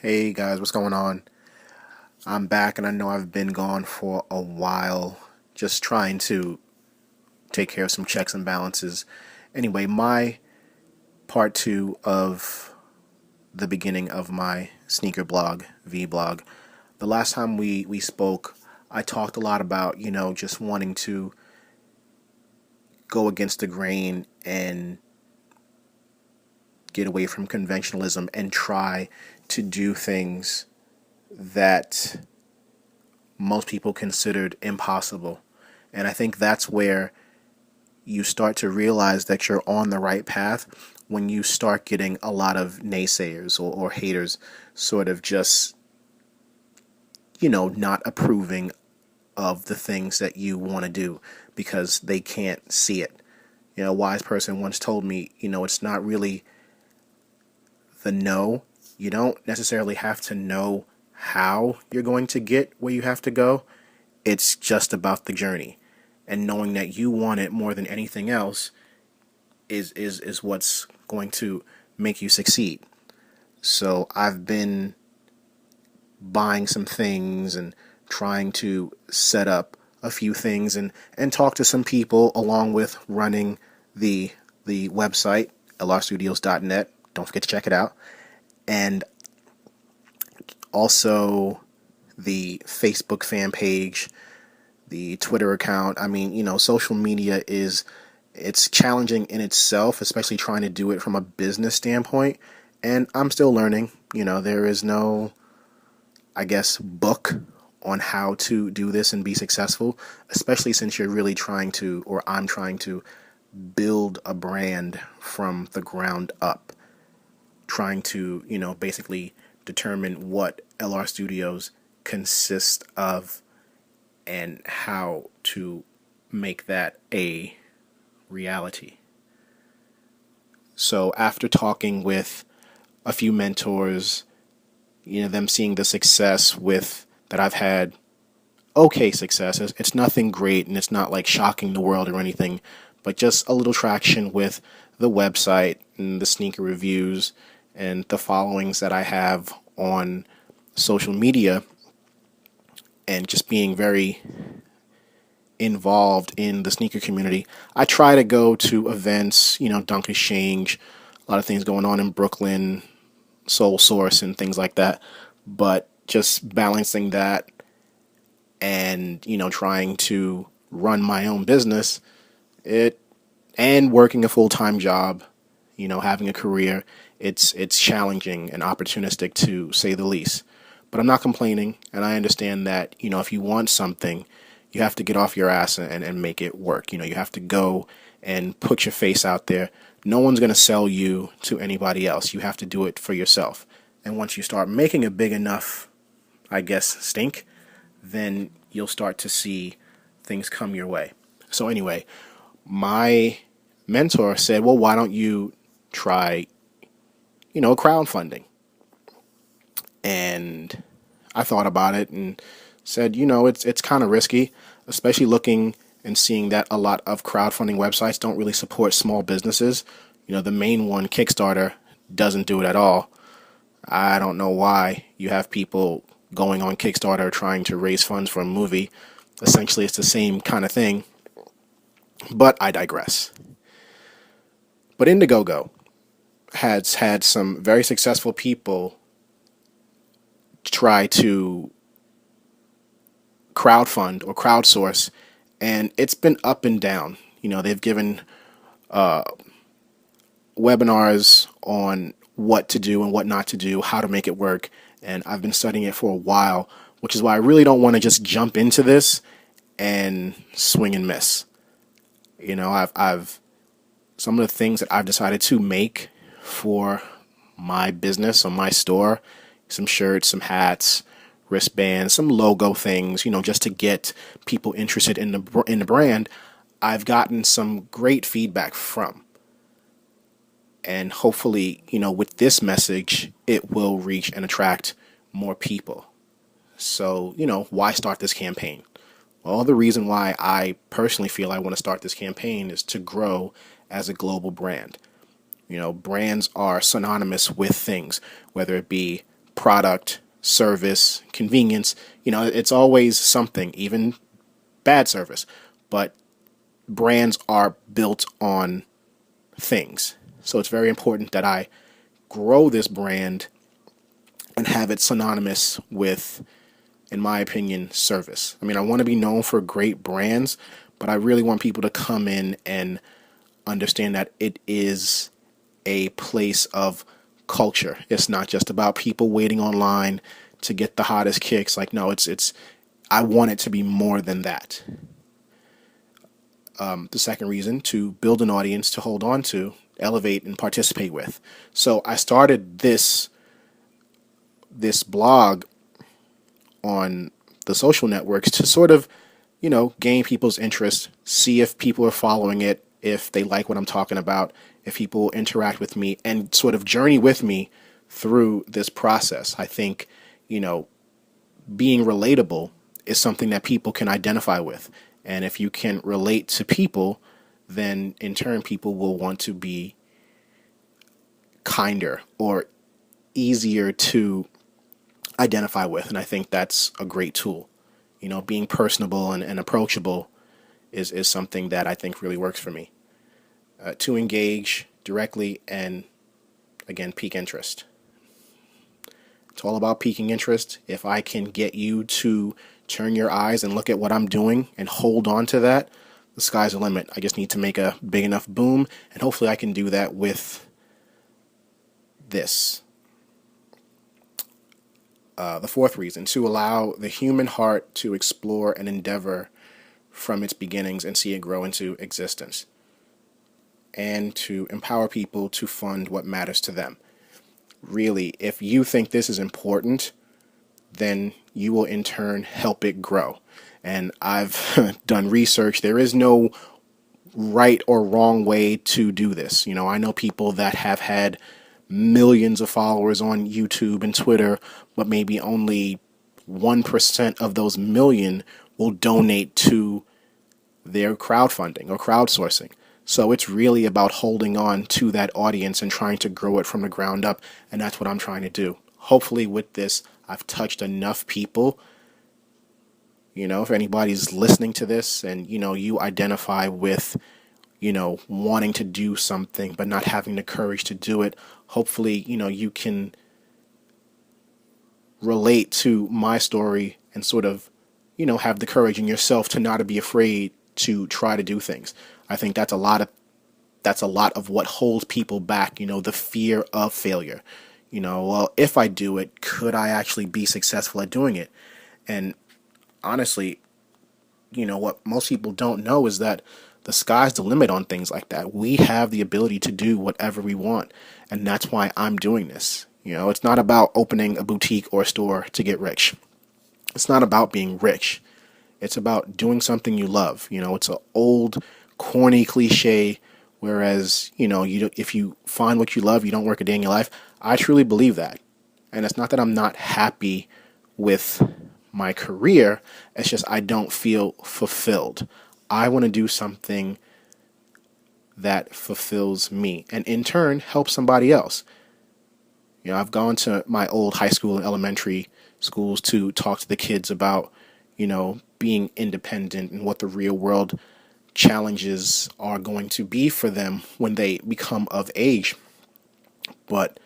Hey guys, what's going on? I'm back and I know I've been gone for a while, just trying to take care of some checks and balances. Anyway, my part two of the beginning of my sneaker blog, vblog. The last time we spoke, I talked a lot about, just wanting to go against the grain and get away from conventionalism and try to do things that most people considered impossible. And I think that's where you start to realize that you're on the right path when you start getting a lot of naysayers or haters sort of just, not approving of the things that you want to do because they can't see it. A wise person once told me, it's not really the no. You don't necessarily have to know how you're going to get where you have to go. It's just about the journey. And knowing that you want it more than anything else is what's going to make you succeed. So I've been buying some things and trying to set up a few things and talk to some people along with running the website, LRStudios.net. Don't forget to check it out. And also the Facebook fan page, the Twitter account. I mean, social media it's challenging in itself, especially trying to do it from a business standpoint. And I'm still learning. There is no, I guess, book on how to do this and be successful, especially since you're really trying to, or I'm trying to, build a brand from the ground up. Trying to, basically determine what LR Studios consists of and how to make that a reality. So after talking with a few mentors, them seeing the success with that I've had, okay success. It's nothing great and it's not like shocking the world or anything, but just a little traction with the website and the sneaker reviews and the followings that I have on social media and just being very involved in the sneaker community. I try to go to events, Dunk Exchange, a lot of things going on in Brooklyn, Soul Source and things like that. But just balancing that and, trying to run my own business, and working a full-time job, having a career, it's challenging and opportunistic to say the least. But I'm not complaining, and I understand that, if you want something, you have to get off your ass and make it work. You have to go and put your face out there. No one's going to sell you to anybody else. You have to do it for yourself. And once you start making a big enough, I guess, stink, then you'll start to see things come your way. So anyway, my mentor said, well, why don't you try, crowdfunding? And I thought about it and said, it's kind of risky, especially looking and seeing that a lot of crowdfunding websites don't really support small businesses. The main one, Kickstarter, doesn't do it at all. I don't know why you have people going on Kickstarter trying to raise funds for a movie. Essentially, it's the same kind of thing, but I digress. But Indiegogo has had some very successful people try to crowdfund or crowdsource, and it's been up and down. They've given webinars on what to do and what not to do, how to make it work, and I've been studying it for a while, which is why I really don't want to just jump into this and swing and miss. I've some of the things that I've decided to make for my business or my store, some shirts, some hats, wristbands, some logo things, just to get people interested in the brand. I've gotten some great feedback from. And hopefully, with this message, it will reach and attract more people. So, why start this campaign? Well, the reason why I personally feel I want to start this campaign is to grow as a global brand. Brands are synonymous with things, whether it be product, service, convenience. It's always something, even bad service. But brands are built on things. So it's very important that I grow this brand and have it synonymous with, in my opinion, service. I mean, I want to be known for great brands, but I really want people to come in and understand that it is a place of culture. It's not just about people waiting online to get the hottest kicks. Like, no, it's I want it to be more than that. The second reason, to build an audience to hold on to, elevate, and participate with. So I started this blog on the social networks to sort of, gain people's interest, see if people are following it, if they like what I'm talking about, if people interact with me, and sort of journey with me through this process. I think, being relatable is something that people can identify with. And if you can relate to people, then in turn, people will want to be kinder or easier to identify with. And I think that's a great tool. Being personable and approachable is something that I think really works for me. To engage directly and, again, pique interest. It's all about piquing interest. If I can get you to turn your eyes and look at what I'm doing and hold on to that, the sky's the limit. I just need to make a big enough boom, and hopefully I can do that with this. The fourth reason, to allow the human heart to explore and endeavor from its beginnings and see it grow into existence, and to empower people to fund what matters to them. Really, if you think this is important, then you will in turn help it grow. And I've done research. There is no right or wrong way to do this. I know people that have had millions of followers on YouTube and Twitter, but maybe only 1% of those million will donate to their crowdfunding or crowdsourcing. So it's really about holding on to that audience and trying to grow it from the ground up. And that's what I'm trying to do. Hopefully with this, I've touched enough people. If anybody's listening to this and, you identify with, wanting to do something but not having the courage to do it, hopefully, you can relate to my story and sort of, have the courage in yourself to not be afraid to try to do things. I think that's a lot of what holds people back, the fear of failure. Well, if I do it, could I actually be successful at doing it? And honestly, what most people don't know is that the sky's the limit on things like that. We have the ability to do whatever we want. And that's why I'm doing this. It's not about opening a boutique or a store to get rich. It's not about being rich. It's about doing something you love. It's an old, corny cliche. Whereas, if you find what you love, you don't work a day in your life. I truly believe that. And it's not that I'm not happy with my career. It's just I don't feel fulfilled. I want to do something that fulfills me and in turn helps somebody else. I've gone to my old high school and elementary schools to talk to the kids about, being independent and what the real world challenges are going to be for them when they become of age. But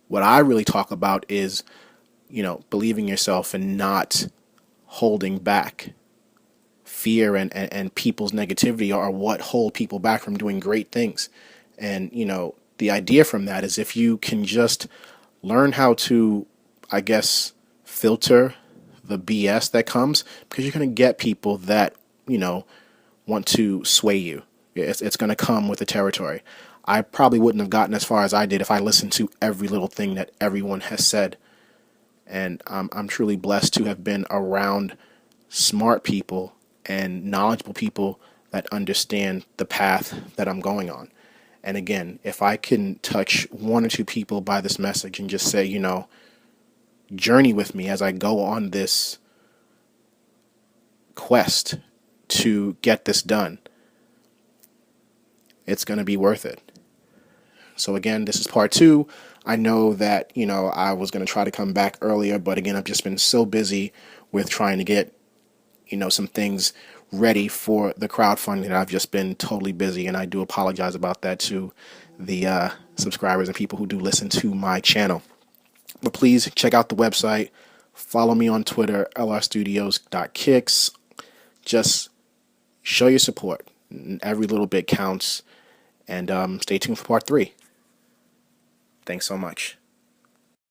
what I really talk about is, believing yourself and not holding back. Fear and people's negativity are what hold people back from doing great things. And, the idea from that is if you can just learn how to, I guess, filter the BS that comes, because you're going to get people that, want to sway you. It's going to come with the territory. I probably wouldn't have gotten as far as I did if I listened to every little thing that everyone has said. And I'm truly blessed to have been around smart people and knowledgeable people that understand the path that I'm going on. And again, if I can touch one or two people by this message and just say, journey with me as I go on this quest to get this done, it's going to be worth it. So again, this is part two. I know that, I was going to try to come back earlier, but again, I've just been so busy with trying to get, some things ready for the crowdfunding that I've just been totally busy. And I do apologize about that to the subscribers and people who do listen to my channel. But please check out the website. Follow me on Twitter, LRStudios.kicks. Just show your support. Every little bit counts. And stay tuned for part three. Thanks so much.